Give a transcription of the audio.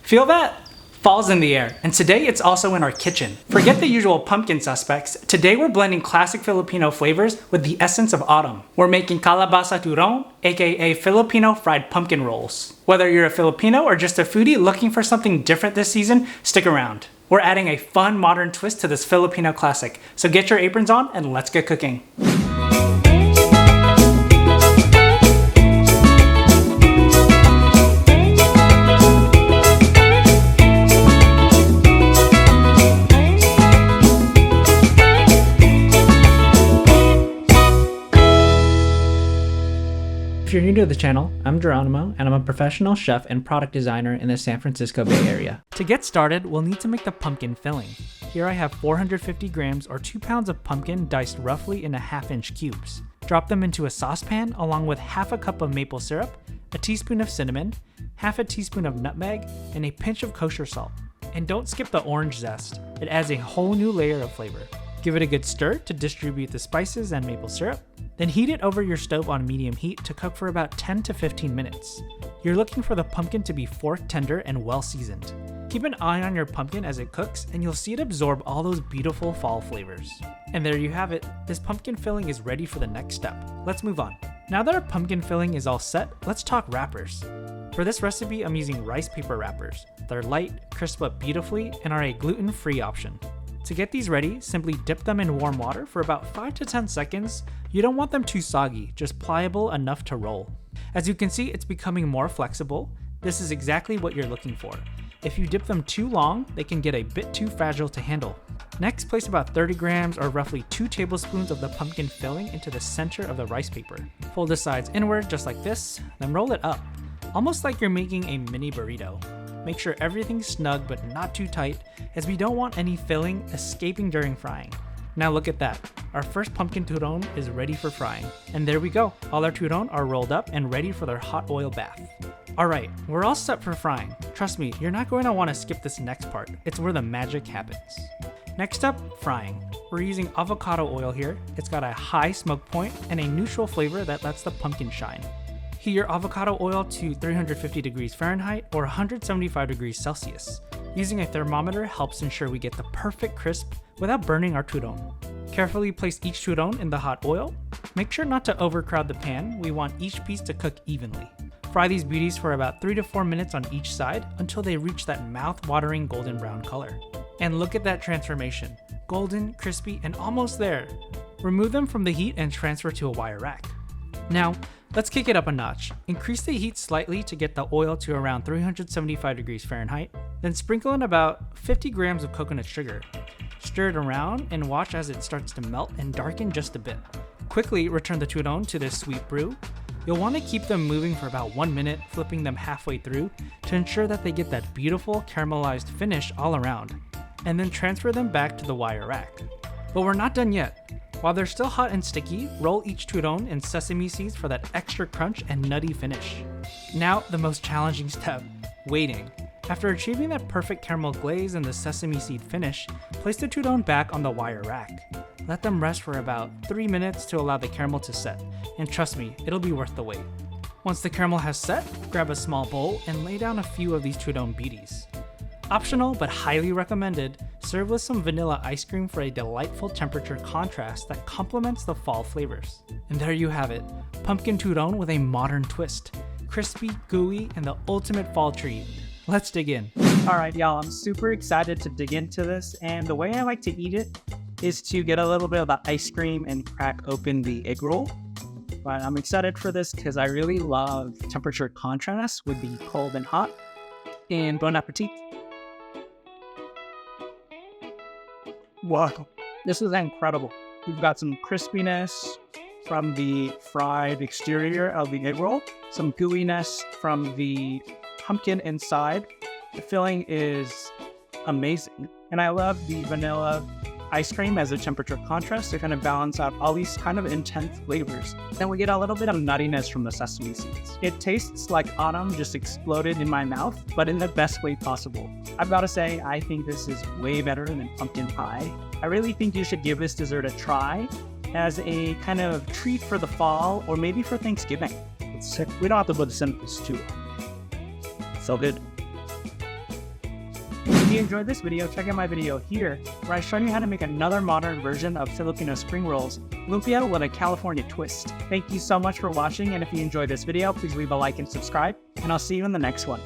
Feel that? Fall's in the air, and today it's also in our kitchen. Forget the usual pumpkin suspects. Today we're blending classic Filipino flavors with the essence of autumn. We're making Calabaza Turon, aka Filipino fried pumpkin rolls. Whether you're a Filipino or just a foodie looking for something different this season, stick around. We're adding a fun modern twist to this Filipino classic, so get your aprons on and let's get cooking. If you're new to the channel, I'm Geronimo, and I'm a professional chef and product designer in the San Francisco Bay Area. To get started, we'll need to make the pumpkin filling. Here I have 450 grams or 2 pounds of pumpkin diced roughly into 1/2-inch cubes. Drop them into a saucepan along with 1/2 cup of maple syrup, a teaspoon of cinnamon, 1/2 teaspoon of nutmeg, and a pinch of kosher salt. And don't skip the orange zest. It adds a whole new layer of flavor. Give it a good stir to distribute the spices and maple syrup. Then heat it over your stove on medium heat to cook for about 10 to 15 minutes. You're looking for the pumpkin to be fork tender and well seasoned. Keep an eye on your pumpkin as it cooks and you'll see it absorb all those beautiful fall flavors. And there you have it. This pumpkin filling is ready for the next step. Let's move on. Now that our pumpkin filling is all set, let's talk wrappers. For this recipe, I'm using rice paper wrappers. They're light, crisp up beautifully, and are a gluten-free option. To get these ready, simply dip them in warm water for about 5 to 10 seconds. You don't want them too soggy, just pliable enough to roll. As you can see, it's becoming more flexible. This is exactly what you're looking for. If you dip them too long, they can get a bit too fragile to handle. Next, place about 30 grams or roughly 2 tablespoons of the pumpkin filling into the center of the rice paper. Fold the sides inward just like this, then roll it up, almost like you're making a mini burrito. Make sure everything's snug but not too tight, as we don't want any filling escaping during frying. Now look at that. Our first pumpkin turon is ready for frying. And there we go. All our turon are rolled up and ready for their hot oil bath. Alright, we're all set for frying. Trust me, you're not going to want to skip this next part. It's where the magic happens. Next up, frying. We're using avocado oil here. It's got a high smoke point and a neutral flavor that lets the pumpkin shine. Heat your avocado oil to 350 degrees Fahrenheit or 175 degrees Celsius. Using a thermometer helps ensure we get the perfect crisp without burning our turon. Carefully place each turon in the hot oil. Make sure not to overcrowd the pan. We want each piece to cook evenly. Fry these beauties for about 3 to 4 minutes on each side until they reach that mouth-watering golden brown color. And look at that transformation. Golden, crispy, and almost there. Remove them from the heat and transfer to a wire rack. Now, let's kick it up a notch. Increase the heat slightly to get the oil to around 375 degrees Fahrenheit. Then sprinkle in about 50 grams of coconut sugar. Stir it around and watch as it starts to melt and darken just a bit. Quickly return the turon to this sweet brew. You'll want to keep them moving for about 1 minute, flipping them halfway through to ensure that they get that beautiful caramelized finish all around. And then transfer them back to the wire rack. But we're not done yet. While they're still hot and sticky, roll each turon in sesame seeds for that extra crunch and nutty finish. Now, the most challenging step, waiting. After achieving that perfect caramel glaze and the sesame seed finish, place the turon back on the wire rack. Let them rest for about 3 minutes to allow the caramel to set, and trust me, it'll be worth the wait. Once the caramel has set, grab a small bowl and lay down a few of these turon beauties. Optional but highly recommended, serve with some vanilla ice cream for a delightful temperature contrast that complements the fall flavors. And there you have it, pumpkin turon with a modern twist. Crispy, gooey, and the ultimate fall treat. Let's dig in. Alright y'all, I'm super excited to dig into this, and the way I like to eat it is to get a little bit of the ice cream and crack open the egg roll. But I'm excited for this because I really love temperature contrast with the cold and hot. And bon appetit. Wow, this is incredible. We've got some crispiness from the fried exterior of the egg roll, some gooiness from the pumpkin inside. The filling is amazing. And I love the vanilla ice cream as a temperature contrast to kind of balance out all these kind of intense flavors. Then we get a little bit of nuttiness from the sesame seeds. It tastes like autumn just exploded in my mouth, but in the best way possible. I've got to say, I think this is way better than pumpkin pie. I really think you should give this dessert a try as a kind of treat for the fall or maybe for Thanksgiving. It's sick. We don't have to put this in this too. So good. If you enjoyed this video, check out my video here, where I show you how to make another modern version of Filipino spring rolls, lumpia with a California twist. Thank you so much for watching, and if you enjoyed this video, please leave a like and subscribe, and I'll see you in the next one.